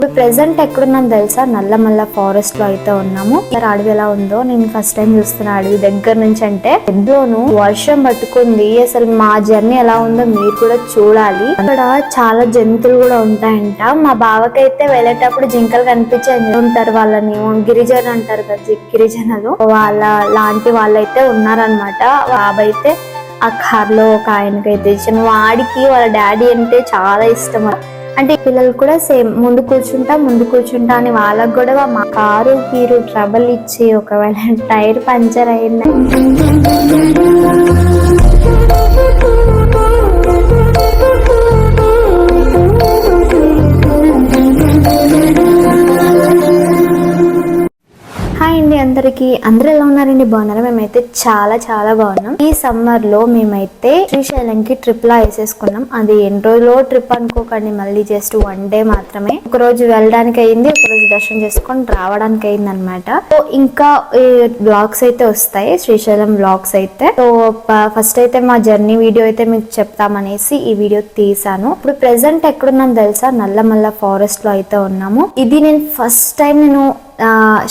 ఇప్పుడు ప్రెసెంట్ ఎక్కడున్నాం తెలుసా? నల్లమల్ల ఫారెస్ట్ లో అయితే ఉన్నాము. అడవి ఎలా ఉందో నేను ఫస్ట్ టైం చూస్తున్నా అడవి దగ్గర నుంచి. అంటే ఎద్దును వర్షం పట్టుకుంది. అసలు మా జర్నీ ఎలా ఉందో మీరు కూడా చూడాలి. అక్కడ చాలా జంతువులు కూడా ఉంటాయంట. మా బావకైతే వెళ్ళేటప్పుడు జింకలు కనిపించాయి ఉంటారు. వాళ్ళని గిరిజన అంటారు కదా, గిరిజనులు వాళ్ళ లాంటి వాళ్ళైతే ఉన్నారనమాట. బాబాయ్ అయితే ఆ కార్ లో ఒక ఆయనకైతే ఇచ్చిన వాడికి వాళ్ళ డాడీ అంటే చాలా ఇష్టం. అంటే పిల్లలు కూడా సేమ్ ముందు కూర్చుంటా అని వాళ్ళకు కూడా మా కారు మీరు ట్రబుల్ ఇచ్చి ఒకవేళ టైర్ పంచర్ అయింది అందరికి. అందరూ ఎలా ఉన్నారండి? బాగున్నారా? మేమైతే చాలా చాలా బాగున్నాం. ఈ సమ్మర్ లో మేమైతే శ్రీశైలంకి ట్రిప్ లా వేసేసుకున్నాం. అది ఎన్ని రోజులో ట్రిప్ అనుకోకండి, మళ్ళీ జస్ట్ 1 డే మాత్రమే. ఒక రోజు వెళ్ళడానికి అయింది, ఒక రోజు దర్శనం చేసుకొని రావడానికి అయింది అనమాట. సో ఇంకా బ్లాగ్స్ అయితే వస్తాయి, శ్రీశైలం బ్లాగ్స్ అయితే. సో ఫస్ట్ అయితే మా జర్నీ వీడియో అయితే మీకు చెప్తామనేసి ఈ వీడియో తీసాను. ఇప్పుడు ప్రెసెంట్ ఎక్కడున్నాం తెలుసా? నల్లమల్ల ఫారెస్ట్ లో అయితే ఉన్నాము. ఇది నేను ఫస్ట్ టైం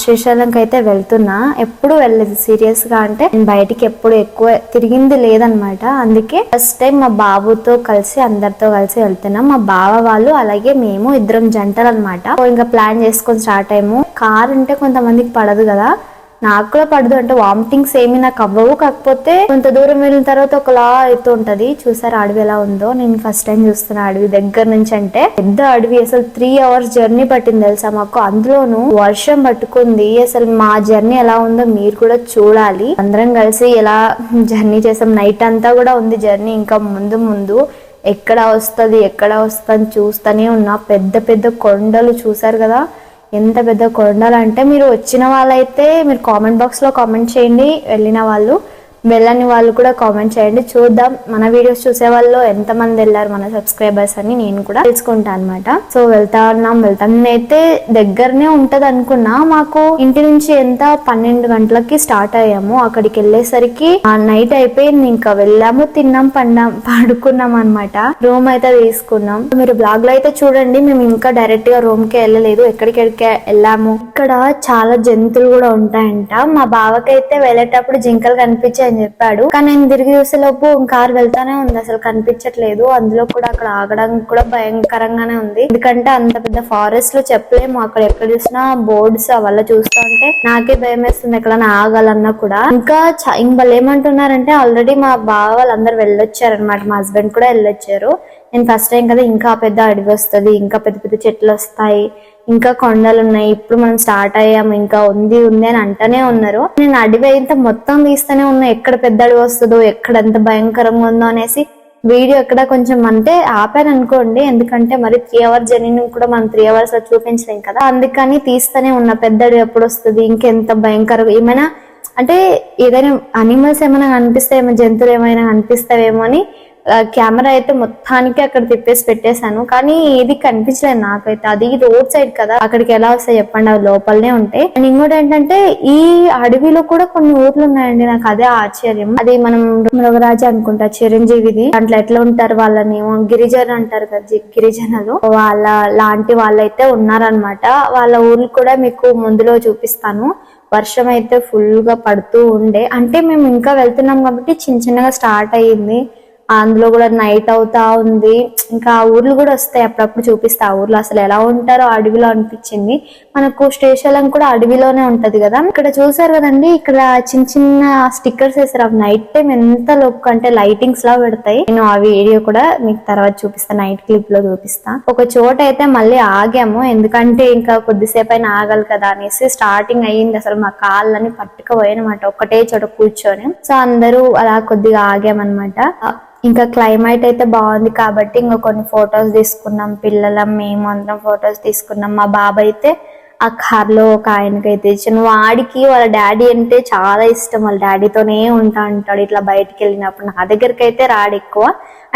శ్రీశైలంకి అయితే వెళ్తున్నా. ఎప్పుడు వెళ్ళలేదు సీరియస్ గా. అంటే నేను బయటికి ఎప్పుడు ఎక్కువ తిరిగింది లేదనమాట. అందుకే ఫస్ట్ టైం మా బాబుతో కలిసి అందరితో కలిసి వెళ్తున్నాం. మా బావ వాళ్ళు అలాగే మేము ఇద్దరం జంటలు అనమాట. ఇంకా ప్లాన్ చేసుకొని స్టార్ట్ అయ్యాము. కార్ అంటే కొంతమందికి పడదు కదా, నాకు కూడా పడదు. అంటే వామిటింగ్స్ ఏమి నాకు అవ్వవు, కాకపోతే కొంత దూరం వెళ్ళిన తర్వాత ఒకలా అవుతూ ఉంటది. చూసారు అడవి ఎలా ఉందో? నేను ఫస్ట్ టైం చూస్తున్నా అడవి దగ్గర నుంచి. అంటే పెద్ద అడవి. అసలు 3 hours జర్నీ పట్టింది తెలుసా మాకు. అందులోనూ వర్షం పట్టుకుంది. అసలు మా జర్నీ ఎలా ఉందో మీరు కూడా చూడాలి. అందరం కలిసి ఎలా జర్నీ చేసాం. నైట్ అంతా కూడా ఉంది జర్నీ. ఇంకా ముందు ఎక్కడ వస్తుంది చూస్తూనే ఉన్నా. పెద్ద పెద్ద కొండలు చూసారు కదా, ఎంత పెద్ద కొండలు అంటే. మీరు వచ్చిన వాళ్ళైతే మీరు కామెంట్ బాక్స్ లో కామెంట్ చేయండి, వెళ్ళిన వాళ్ళు. వెళ్ళని వాళ్ళు కూడా కామెంట్ చేయండి. చూద్దాం మన వీడియోస్ చూసే వాళ్ళు ఎంతమంది వెళ్ళారు మన సబ్స్క్రైబర్స్ అని నేను కూడా తెలుసుకుంటా అనమాట. సో వెళ్తాం. నేనైతే దగ్గరనే ఉంటది అనుకున్నా. మాకు ఇంటి నుంచి ఎంత 12 గంటలకి స్టార్ట్ అయ్యాము. అక్కడికి వెళ్ళేసరికి నైట్ అయిపోయింది. ఇంకా వెళ్ళాము, తిన్నాం, పడుకున్నాం అనమాట. రూమ్ అయితే తీసుకున్నాం. మీరు బ్లాగ్ లో అయితే చూడండి. మేము ఇంకా డైరెక్ట్ గా రూమ్ కి వెళ్ళలేదు, ఎక్కడికెక్కడికే వెళ్ళాము. ఇక్కడ చాలా జంతువులు కూడా ఉంటాయంట. మా బావకైతే వెళ్ళేటప్పుడు జింకలు కనిపించాయి అని చెప్పాడు. కానీ నేను తిరిగి చూసేలోపు కార్ వెళ్తానే ఉంది, అసలు కనిపించట్లేదు. అందులో కూడా అక్కడ ఆగడానికి కూడా భయంకరంగానే ఉంది. ఎందుకంటే అంత పెద్ద ఫారెస్ట్ లో చెప్పలేము. అక్కడ ఎక్కడ చూసినా బోర్డ్స్ అవల్ల చూస్తా ఉంటే నాకే భయం వేస్తుంది ఎక్కడైనా ఆగాలన్నా కూడా. ఇంకా వాళ్ళు ఏమంటున్నారంటే ఆల్రెడీ మా బావ వాళ్ళందరూ వెళ్ళొచ్చారనమాట. మా హస్బెండ్ కూడా వెళ్ళొచ్చారు. నేను ఫస్ట్ టైం కదా, ఇంకా పెద్ద అడవి వస్తుంది, ఇంకా పెద్ద పెద్ద చెట్లు వస్తాయి, ఇంకా కొండలు ఉన్నాయి, ఇప్పుడు మనం స్టార్ట్ అయ్యాము, ఇంకా ఉంది అని అంటనే ఉన్నారు. నేను అడవి అయితే మొత్తం తీస్తూనే ఉన్నా, ఎక్కడ పెద్ద అడవి వస్తుందో, ఎక్కడ ఎంత భయంకరంగా ఉందో అనేసి. వీడియో ఎక్కడ కొంచెం అంటే ఆపాను అనుకోండి, ఎందుకంటే మరి 3 hours జర్నీ కూడా మనం 3 hours లో చూపించలేం కదా. అందుకని తీస్తూనే ఉన్నా. పెద్ద అడవి ఎప్పుడు వస్తుంది, ఇంకెంత భయంకరంగా, ఏమైనా అంటే ఏదైనా అనిమల్స్ ఏమైనా కనిపిస్తాయేమో, జంతువులు ఏమైనా కనిపిస్తావేమో అని కెమెరా అయితే మొత్తానికి అక్కడ తిప్పేసి పెట్టేశాను. కానీ ఏది కనిపించలేదు నాకైతే. అది రోడ్ సైడ్ కదా, అక్కడికి ఎలా వస్తాయి చెప్పండి, అవి లోపలనే ఉంటాయి. అండ్ ఇంకోటి ఏంటంటే ఈ అడవిలో కూడా కొన్ని ఊర్లు ఉన్నాయండి. నాకు అదే ఆశ్చర్యం. అది మనం మృగరాజు అనుకుంటా, చిరంజీవిది. దాంట్లో ఎట్లా ఉంటారు వాళ్ళని గిరిజన అంటారు కదా, గిరిజనులు వాళ్ళ లాంటి వాళ్ళైతే ఉన్నారనమాట. వాళ్ళ ఊర్లు కూడా మీకు ముందులో చూపిస్తాను. వర్షం అయితే ఫుల్ గా పడుతూ ఉండే. అంటే మేము ఇంకా వెళ్తున్నాం కాబట్టి చిన్నగా స్టార్ట్ అయ్యింది. అందులో కూడా నైట్ అవుతా ఉంది. ఇంకా ఆ ఊర్లు కూడా వస్తాయి, అప్పుడప్పుడు చూపిస్తా. ఆ ఊర్లో అసలు ఎలా ఉంటారో అడవిలో అనిపించింది. మనకు శ్రీశైలం కూడా అడవిలోనే ఉంటది కదా. ఇక్కడ చూసారు కదండి, ఇక్కడ చిన్న స్టిక్కర్స్ వేసారు. అవి నైట్ టైం ఎంత లుక్ అంటే లైటింగ్స్ లా పెడతాయి. నేను ఆ వీడియో కూడా మీకు తర్వాత చూపిస్తా, నైట్ క్లిప్ లో చూపిస్తా. ఒక చోట అయితే మళ్ళీ ఆగాము, ఎందుకంటే ఇంకా కొద్దిసేపు అయినా ఆగాలి కదా అనేసి. స్టార్టింగ్ అయ్యింది, అసలు మా కాళ్ళని పట్టుకుపోయానమాట ఒకటే చోట కూర్చొని. సో అందరూ అలా కొద్దిగా ఆగామన్నమాట. ఇంకా క్లైమేట్ అయితే బాగుంది కాబట్టి ఇంకా కొన్ని ఫొటోస్ తీసుకున్నాం. పిల్లలం మేము అందరం ఫొటోస్ తీసుకున్నాం. మా బాబాయ్ అయితే ఆ కార్ లో ఒక ఆయనకైతే ఇచ్చాను. వాడికి వాళ్ళ డాడీ అంటే చాలా ఇష్టం, వాళ్ళ డాడీతోనే ఉంటా అంటాడు ఇట్లా బయటకు వెళ్ళినప్పుడు. నా దగ్గరికి అయితే రాడు ఎక్కువ,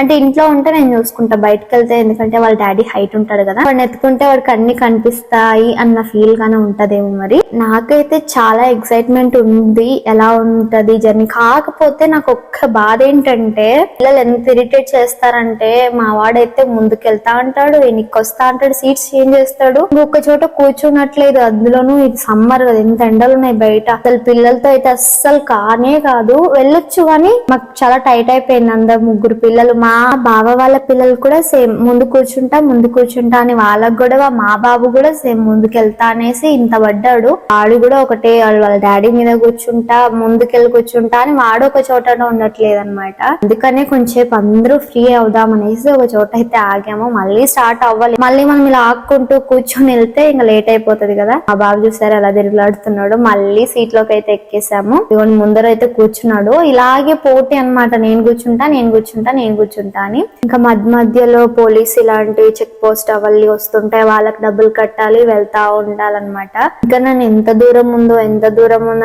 అంటే ఇంట్లో ఉంటే నేను చూసుకుంటా, బయటకు వెళ్తే ఎందుకంటే వాళ్ళ డాడీ హైట్ ఉంటాడు కదా, వాడిని ఎత్తుకుంటే వాడికి అన్ని కనిపిస్తాయి అన్న ఫీల్ గానే ఉంటదేమో. మరి నాకైతే చాలా ఎక్సైట్మెంట్ ఉంది ఎలా ఉంటది జర్నీ. కాకపోతే నాకు ఒక్క బాధ ఏంటంటే పిల్లలు ఎంత ఇరిటేట్ చేస్తారంటే, మా వాడైతే ముందుకెళ్తా అంటాడు, వెనక్కి వస్తా అంటాడు, సీట్స్ చేంజ్ చేస్తాడు, ఇంకొక చోట కూర్చున్నట్లేదు. అందులోనూ ఇది సమ్మర్ కదా, ఎంత ఎండలు ఉన్నాయి బయట. అసలు పిల్లలతో అయితే అస్సలు కానే కాదు. వెళ్ళొచ్చు కానీ మాకు చాలా టైట్ అయిపోయింది, అందరు ముగ్గురు పిల్లలు. మా బావ వాళ్ళ పిల్లలు కూడా సేమ్ ముందు కూర్చుంటా అని వాళ్ళకు కూడా, మా బాబు కూడా సేమ్ ముందుకెళ్తా అనేసి ఇంత పడ్డాడు. వాడు కూడా ఒకటే వాళ్ళ డాడీ మీద కూర్చుంటా, ముందుకెళ్ళి కూర్చుంటా అని వాడు ఒక చోట ఉండట్లేదు అనమాట. అందుకనే కొంచెంసేపు అందరూ ఫ్రీ అవుదాం అనేసి ఒక చోట అయితే ఆగాము. మళ్ళీ స్టార్ట్ అవ్వాలి, మళ్ళీ మనం ఇలా ఆక్కుంటూ కూర్చొని వెళ్తే ఇంకా లేట్ అయిపోతుంది కదా. మా బాబు చూసారు ఎలా తిరుగులాడుతున్నాడు. మళ్ళీ సీట్ లోకి అయితే ఎక్కేసాము. ఇవన్నీ ముందర అయితే కూర్చున్నాడు. ఇలాగే పోటీ అనమాట, నేను కూర్చుంటా అని. ఇంకా మధ్యలో పోలీస్ ఇలాంటి చెక్ పోస్ట్ అవన్నీ వస్తుంటాయి, వాళ్ళకి డబ్బులు కట్టాలి, వెళ్తా ఉండాలన్నమాట. ఇంకా నేను ఎంత దూరం ఉందో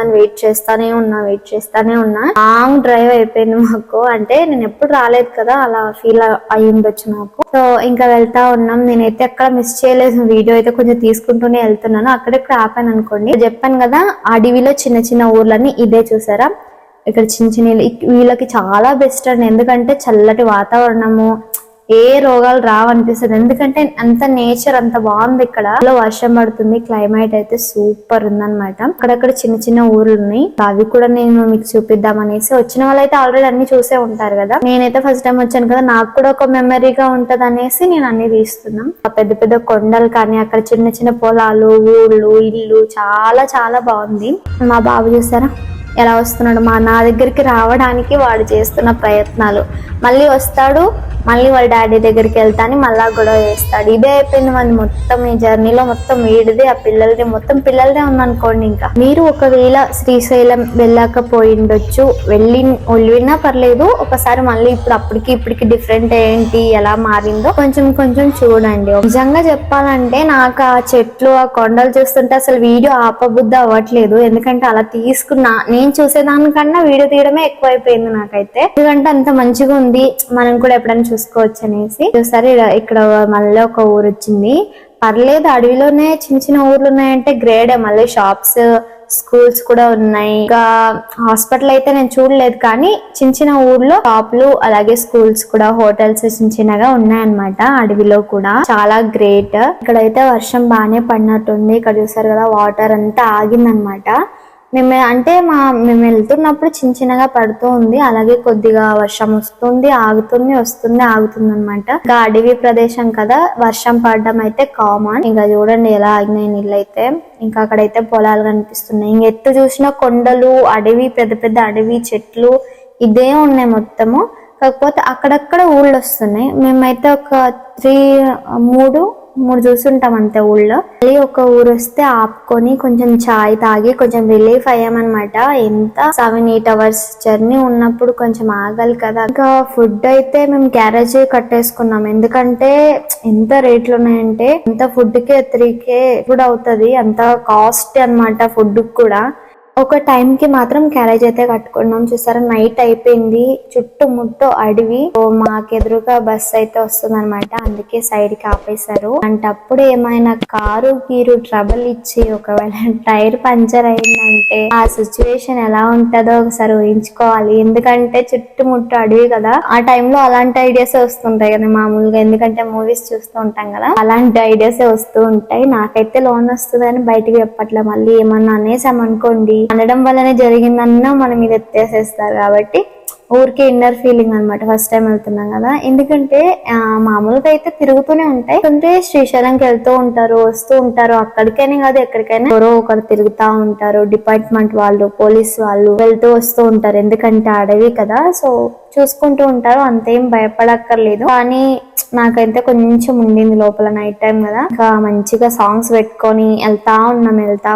అని వెయిట్ చేస్తానే ఉన్నా. లాంగ్ డ్రైవ్ అయిపోయింది మాకు, అంటే నేను ఎప్పుడు రాలేదు కదా, అలా ఫీల్ అయి ఉండొచ్చు నాకు. సో ఇంకా వెళ్తా ఉన్నాం. నేనైతే ఎక్కడ మిస్ చేయలేదు, వీడియో అయితే కొంచెం తీసుకుంటూనే వెళ్తున్నాను. అక్కడెక్కడ ఆపాను అనుకోండి, చెప్పాను కదా అడవిలో చిన్న ఊర్లన్నీ ఇదే చూసారా. ఇక్కడ చిన్న వీళ్ళకి చాలా బెస్ట్ అండి, ఎందుకంటే చల్లటి వాతావరణము, ఏ రోగాలు రావనిపిస్తుంది, ఎందుకంటే అంత నేచర్ అంత బాగుంది. ఇక్కడ వర్షం పడుతుంది, క్లైమేట్ అయితే సూపర్ ఉందన్నమాట. అక్కడక్కడ చిన్న ఊర్లు ఉన్నాయి, అవి కూడా నేను మీకు చూపిద్దాం అనేసి. వచ్చిన వాళ్ళైతే ఆల్రెడీ అన్ని చూసే ఉంటారు కదా, నేనైతే ఫస్ట్ టైం వచ్చాను కదా, నాకు కూడా ఒక మెమరీగా ఉంటది అనేసి నేను అన్ని తీస్తున్నాం. పెద్ద పెద్ద కొండలు కానీ, అక్కడ చిన్న పొలాలు, ఊళ్ళు, ఇల్లు, చాలా చాలా బాగుంది. మా బాబు చూసారా ఎలా వస్తున్నాడు, నా దగ్గరికి రావడానికి వాడు చేస్తున్న ప్రయత్నాలు. మళ్ళీ వస్తాడు, మళ్ళీ వాళ్ళ డాడీ దగ్గరికి వెళ్తాను, మళ్ళా గొడవ చేస్తాడు. ఇదే అయిపోయింది మన మొత్తం ఈ జర్నీలో. మొత్తం వీడిది ఆ పిల్లలది, మొత్తం పిల్లలదే ఉందనుకోండి. ఇంకా మీరు ఒకవేళ శ్రీశైలం వెళ్ళకపోయిండొచ్చు, వెళ్ళినా పర్లేదు, ఒకసారి మళ్ళీ ఇప్పటికి డిఫరెంట్ ఏంటి, ఎలా మారిందో కొంచెం చూడండి. నిజంగా చెప్పాలంటే నాకు ఆ చెట్లు, ఆ కొండలు చూస్తుంటే అసలు వీడియో ఆపబుద్ధి అవ్వట్లేదు, ఎందుకంటే అలా తీసుకున్నా నేను చూసేదానికన్నా వీడియో తీయడమే ఎక్కువైపోయింది నాకైతే, ఎందుకంటే అంత మంచిగా ఉంది, మనం కూడా ఎప్పుడైనా చూసుకోవచ్చు అనేసి. చూసారు ఇక్కడ మళ్ళీ ఒక ఊరు వచ్చింది, పర్లేదు అడవిలోనే చిన్న ఊర్లు ఉన్నాయంటే గ్రేడే. మళ్ళీ షాప్స్, స్కూల్స్ కూడా ఉన్నాయి. ఇంకా హాస్పిటల్ అయితే నేను చూడలేదు, కానీ చిన్న ఊర్లో షాపులు, అలాగే స్కూల్స్ కూడా, హోటల్స్ చిన్నగా ఉన్నాయన్నమాట అడవిలో కూడా. చాలా గ్రేట్. ఇక్కడైతే వర్షం బాగానే పడినట్టుంది. ఇక్కడ చూసారు కదా వాటర్ అంతా ఆగిందనమాట. మేము వెళ్తున్నప్పుడు చిన్నగా పడుతూ ఉంది, అలాగే కొద్దిగా వర్షం వస్తుంది ఆగుతుంది అనమాట. ఇంకా అడవి ప్రదేశం కదా, వర్షం పడడం అయితే కామన్. ఇంకా చూడండి ఎలా ఆగినాయి నీళ్ళు అయితే. ఇంకా అక్కడైతే పొలాలు కనిపిస్తున్నాయి, ఇంక ఎత్తు చూసిన కొండలు, అడవి, పెద్ద అడవి, చెట్లు ఇదే ఉన్నాయి మొత్తము. కాకపోతే అక్కడక్కడ ఊళ్ళు వస్తున్నాయి. మేమైతే ఒక మూడు చూసుంటాం అంతే ఊళ్ళో. మళ్ళీ ఒక ఊరు వస్తే ఆపుకొని కొంచెం చాయ్ తాగి కొంచెం రిలీఫ్ అయ్యామన్నమాట. ఎంత 7-8 అవర్స్ జర్నీ ఉన్నప్పుడు కొంచెం ఆగాలి కదా. ఇంకా ఫుడ్ అయితే మేము క్యారేజ్ కట్టేసుకున్నాం, ఎందుకంటే ఎంత రేట్లు ఉన్నాయంటే అంత ఫుడ్ కే 3K కూడా అవుతుంది, అంత కాస్ట్ అన్నమాట ఫుడ్ కూడా. ఒక టైం కి మాత్రం క్యారేజ్ అయితే కట్టుకున్నాం. చూసారా నైట్ అయిపోయింది, చుట్టుముట్టు అడవి. మాకెదురుగా బస్ అయితే వస్తుంది అనమాట, అందుకే సైడ్ కి ఆపేశారు. అంటప్పుడు ఏమైనా కారు ట్రబుల్ ఇచ్చి ఒకవేళ టైర్ పంచర్ అయిందంటే ఆ సిచ్యువేషన్ ఎలా ఉంటుందో ఒకసారి ఊహించుకోవాలి, ఎందుకంటే చుట్టుముట్టు అడవి కదా. ఆ టైంలో అలాంటి ఐడియాస్ వస్తుంటాయి కదా మామూలుగా, ఎందుకంటే మూవీస్ చూస్తూ ఉంటాం కదా, అలాంటి ఐడియాస్ వస్తూ ఉంటాయి. నాకైతే లోన్ వస్తుందని బయటకు చెప్పట్లే, మళ్ళీ ఏమన్నా అనేసామనుకోండి, అనడం వల్లనే జరిగిందన్నా మన మీద ఎత్తేసేస్తారు. కాబట్టి ఊరికే ఇన్నర్ ఫీలింగ్ అనమాట, ఫస్ట్ టైం వెళ్తున్నాం కదా. ఎందుకంటే మామూలుగా అయితే తిరుగుతూనే ఉంటాయి, అంటే శ్రీశైలంకి వెళ్తూ ఉంటారు, వస్తూ ఉంటారు, అక్కడికైనా కాదు ఎక్కడికైనా ఎవరో ఒకరు తిరుగుతా ఉంటారు. డిపార్ట్మెంట్ వాళ్ళు, పోలీస్ వాళ్ళు వెళ్తూ వస్తూ ఉంటారు, ఎందుకంటే అడవి కదా, సో చూసుకుంటూ ఉంటారు, అంతేం భయపడక్కర్లేదు. కానీ నాకైతే కొంచెం ఉండింది లోపల, నైట్ టైం కదా. ఇంకా మంచిగా సాంగ్స్ పెట్టుకొని వెళ్తా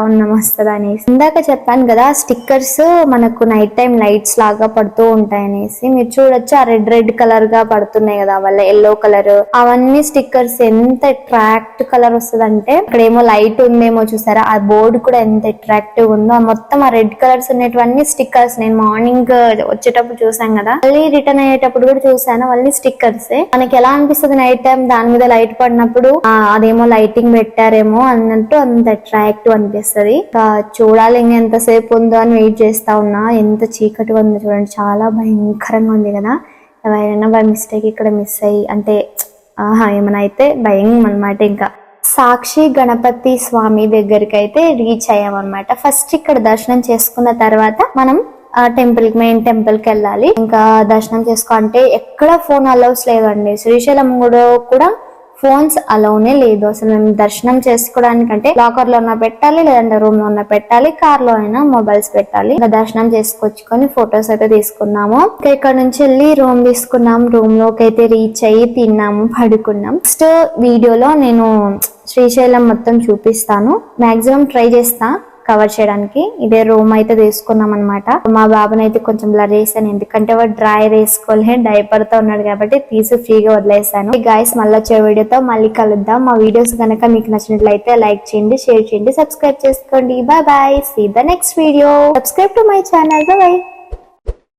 ఉన్నాం వస్తుంది అనేసి. ఇందాక చెప్పాను కదా స్టిక్కర్స్ మనకు నైట్ టైం లైట్స్ లాగా పడుతూ ఉంటాయి అనేసి మీరు చూడొచ్చు ఆ రెడ్ కలర్ గా పడుతున్నాయి కదా వల్ల ఎల్లో కలర్ అవన్నీ స్టిక్కర్స్ ఎంత అట్రాక్ట్ కలర్ వస్తుంది అంటే ఇక్కడేమో లైట్ ఉందేమో చూసారా ఆ బోర్డు కూడా ఎంత అట్రాక్టివ్ ఉందో మొత్తం ఆ రెడ్ కలర్స్ ఉన్నటువంటి స్టిక్కర్స్ నేను మార్నింగ్ వచ్చేటప్పుడు చూసాను కదా మళ్ళీ రిటర్న్ అయ్యేటప్పుడు కూడా చూసాను అవన్నీ స్టిక్కర్స్ మనకి ఎలా అనిపిస్తుంది నైట్ టైం దాని మీద లైట్ పడినప్పుడు అదేమో లైటింగ్ పెట్టారేమో అన్నట్టు అంత అట్రాక్టివ్ అనిపిస్తుంది చూడాలి ఎంతసేపు ఉందో అని వెయిట్ చేస్తా ఉన్నా ఎంత చీకటి ఉందో చూడండి చాలా భయంకరంగా ఉంది కదా ఎవరైనా బై మిస్టేక్ ఇక్కడ మిస్ అయ్యి అంటే ఏమైనా అయితే భయం అనమాట ఇంకా సాక్షి గణపతి స్వామి దగ్గరికి అయితే రీచ్ అయ్యామన్నమాట ఫస్ట్ ఇక్కడ దర్శనం చేసుకున్న తర్వాత మనం మెయిన్ టెంపుల్ కి వెళ్ళాలి ఇంకా దర్శనం చేసుకో అంటే ఎక్కడ ఫోన్ అలౌస్ లేదండి శ్రీశైలం కూడా ఫోన్స్ అలౌనే లేదు అసలు మేము దర్శనం చేసుకోవడానికంటే లాకర్ లో ఉన్న పెట్టాలి లేదంటే రూమ్ లో ఉన్న పెట్టాలి కార్ లో అయినా మొబైల్స్ పెట్టాలి ఇంకా దర్శనం చేసుకొచ్చుకొని ఫొటోస్ అయితే తీసుకున్నాము ఇంకా ఇక్కడ నుంచి వెళ్ళి రూమ్ తీసుకున్నాం రూమ్ లోకి అయితే రీచ్ అయ్యి తిన్నాము పడుకున్నాం నెక్స్ట్ వీడియోలో నేను శ్రీశైలం మొత్తం చూపిస్తాను మాక్సిమం ట్రై చేస్తా కవర్ చేయడానికి ఇదే రూమ్ అయితే తీసుకున్నాం అనమాట మా బాబునైతే కొంచెం బ్లర్ చేశాను ఎందుకంటే వాడు డ్రైర్ వేసుకోలే డైపర్ తో ఉన్నాడు కాబట్టి తీసి ఫ్రీగా వదిలేసాను గైస్ మళ్ళీ వచ్చే వీడియోతో మళ్ళీ కలుద్దాం మా వీడియోస్ కనుక మీకు నచ్చినట్లయితే లైక్ చేయండి షేర్ చేయండి సబ్స్క్రైబ్ చేసుకోండి bye bye see the next video subscribe to my channel bye